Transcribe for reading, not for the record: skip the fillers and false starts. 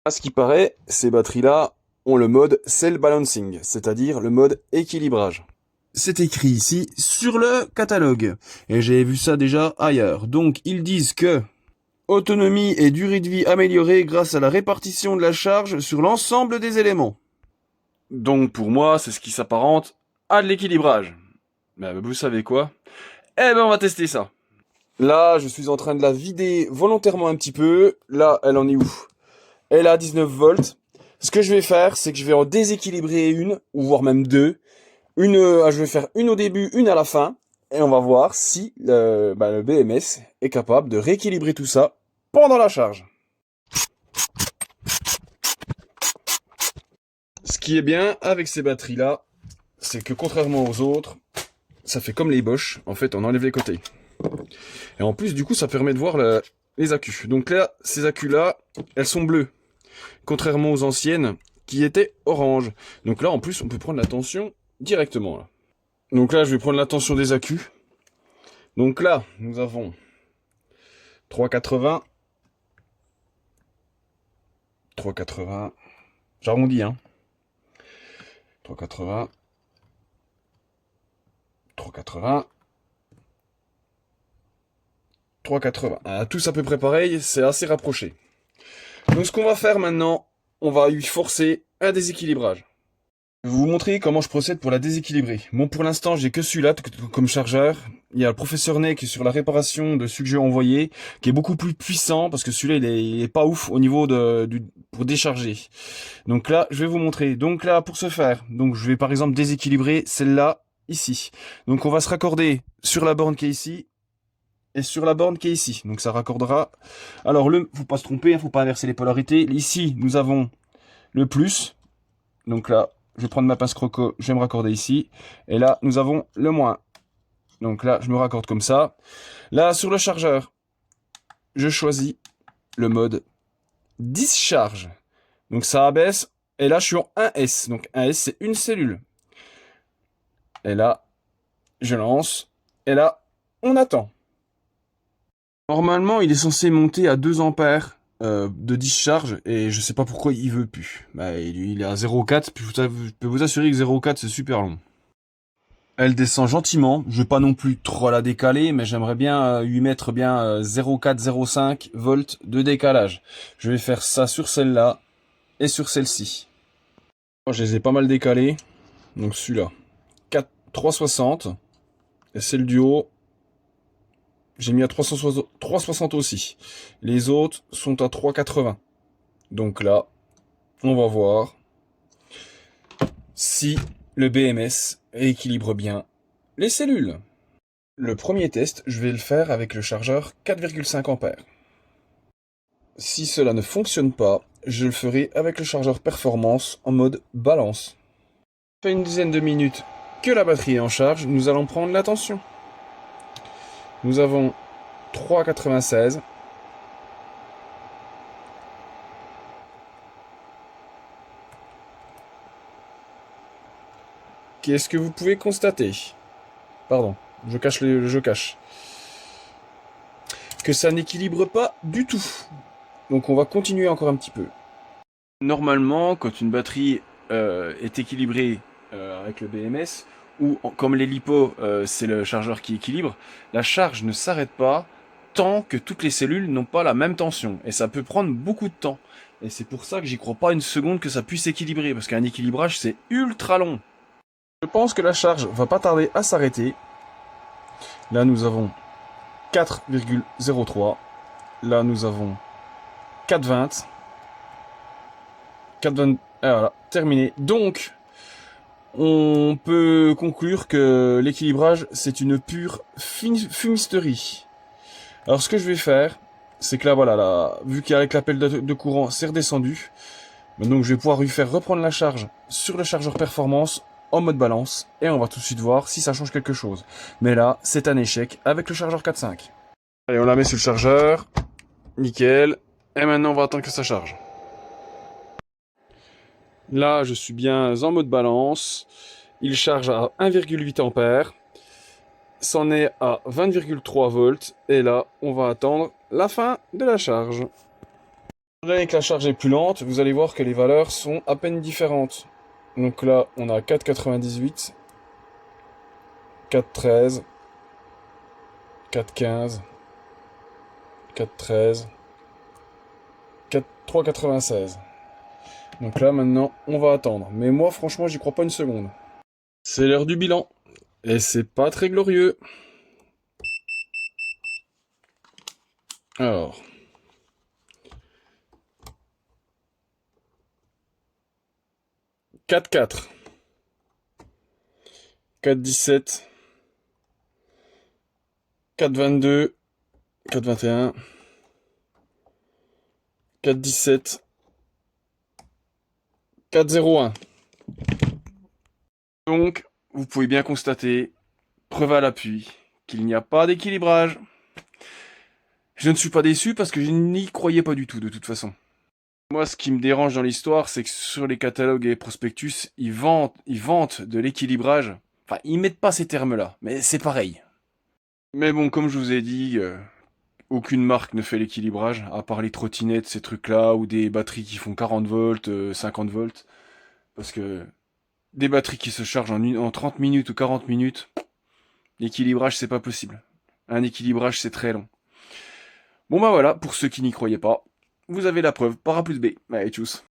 À ce qui paraît, ces batteries-là ont le mode Cell Balancing, c'est-à-dire le mode équilibrage. C'est écrit ici sur le catalogue. Et j'ai vu ça déjà ailleurs. Donc ils disent que autonomie et durée de vie améliorée grâce à la répartition de la charge sur l'ensemble des éléments. Donc pour moi, c'est ce qui s'apparente à de l'équilibrage. Mais vous savez quoi? Eh ben on va tester ça. Là, je suis en train de la vider volontairement un petit peu. Là, elle en est où? Elle a 19 volts. Ce que je vais faire, c'est que je vais en déséquilibrer une, ou voire même deux. Je vais faire une au début, une à la fin. Et on va voir si le BMS est capable de rééquilibrer tout ça pendant la charge. Ce qui est bien avec ces batteries-là, c'est que contrairement aux autres, ça fait comme les Bosch. En fait, on enlève les côtés. Et en plus, du coup, ça permet de voir les accus. Donc là, ces accus-là, elles sont bleues. Contrairement aux anciennes, qui étaient oranges. Donc là, en plus, on peut prendre la tension directement. Là. Donc là, je vais prendre la tension des accus. Donc là, nous avons 3,80. 3,80. J'arrondis, hein. 3,80. 3,80. 3,80. Ah, tous à peu près pareil, c'est assez rapproché. Donc ce qu'on va faire maintenant, on va lui forcer un déséquilibrage. Je vais vous montrer comment je procède pour la déséquilibrer. Bon, pour l'instant, j'ai que celui-là comme chargeur. Il y a le professeur Ney qui est sur la réparation de celui que j'ai envoyé, qui est beaucoup plus puissant, parce que celui-là, il est pas ouf au niveau pour décharger. Donc là, je vais vous montrer. Donc là, pour ce faire, donc je vais par exemple déséquilibrer celle-là, ici. Donc on va se raccorder sur la borne qui est ici, et sur la borne qui est ici. Donc ça raccordera. Alors faut pas se tromper, faut pas inverser les polarités. Ici, nous avons le plus. Donc là, je vais prendre ma pince croco, je vais me raccorder ici. Et là, nous avons le moins. Donc là, je me raccorde comme ça. Là, sur le chargeur, je choisis le mode discharge. Donc ça abaisse. Et là, je suis en 1S. Donc 1S, c'est une cellule. Et là, je lance. Et là, on attend. Normalement, il est censé monter à 2 ampères de discharge. Et je sais pas pourquoi il veut plus. Bah, il est à 0,4. Puis je peux vous assurer que 0,4, c'est super long. Elle descend gentiment, je veux pas non plus trop la décaler, mais j'aimerais bien lui mettre bien 0,4-0,5 volts de décalage. Je vais faire ça sur celle-là et sur celle-ci. Je les ai pas mal décalés, donc celui-là, 360, et celle du haut, j'ai mis à 360 aussi. Les autres sont à 3,80. Donc là, on va voir si le BMS équilibre bien les cellules. Le premier test, je vais le faire avec le chargeur 4,5 ampères. Si cela ne fonctionne pas, je le ferai avec le chargeur performance en mode balance. Après une dizaine de minutes que la batterie est en charge, nous allons prendre la tension. Nous avons 3,96. Qu'est-ce que vous pouvez constater? Pardon, je cache. Que ça n'équilibre pas du tout. Donc on va continuer encore un petit peu. Normalement, quand une batterie est équilibrée avec le BMS, ou comme les LiPo, c'est le chargeur qui équilibre, la charge ne s'arrête pas tant que toutes les cellules n'ont pas la même tension. Et ça peut prendre beaucoup de temps. Et c'est pour ça que j'y crois pas une seconde que ça puisse équilibrer, parce qu'un équilibrage c'est ultra long. Je pense que la charge va pas tarder à s'arrêter. Là nous avons 4,03. Là nous avons 4,20. 4,20. Ah, voilà, terminé. Donc, on peut conclure que l'équilibrage, c'est une pure fumisterie. Alors, ce que je vais faire, c'est que là, voilà, là, vu qu'avec l'appel de courant, c'est redescendu, donc je vais pouvoir lui faire reprendre la charge sur le chargeur performance en mode balance, et on va tout de suite voir si ça change quelque chose. Mais là, c'est un échec avec le chargeur 4.5. Allez, on la met sur le chargeur, nickel, et maintenant on va attendre que ça charge. Là, je suis bien en mode balance. Il charge à 1,8 ampères. C'en est à 20,3 volts. Et là, on va attendre la fin de la charge. Étant donné que la charge est plus lente, vous allez voir que les valeurs sont à peine différentes. Donc là, on a 4,98, 4,13, 4,15, 4,13, 3,96. Donc là, maintenant, on va attendre. Mais moi, franchement, j'y crois pas une seconde. C'est l'heure du bilan. Et c'est pas très glorieux. Alors. 4,4. 4,17. 4,22. 4,21. 4,17. 4,01. Donc, vous pouvez bien constater, preuve à l'appui, qu'il n'y a pas d'équilibrage. Je ne suis pas déçu parce que je n'y croyais pas du tout, de toute façon. Moi, ce qui me dérange dans l'histoire, c'est que sur les catalogues et les prospectus, ils vantent de l'équilibrage. Enfin, ils mettent pas ces termes-là, mais c'est pareil. Mais bon, comme je vous ai dit, aucune marque ne fait l'équilibrage, à part les trottinettes, ces trucs-là, ou des batteries qui font 40 volts, 50 volts. Parce que des batteries qui se chargent en 30 minutes ou 40 minutes, l'équilibrage, c'est pas possible. Un équilibrage, c'est très long. Bon bah voilà, pour ceux qui n'y croyaient pas, vous avez la preuve par A plus B. Allez, tchuss.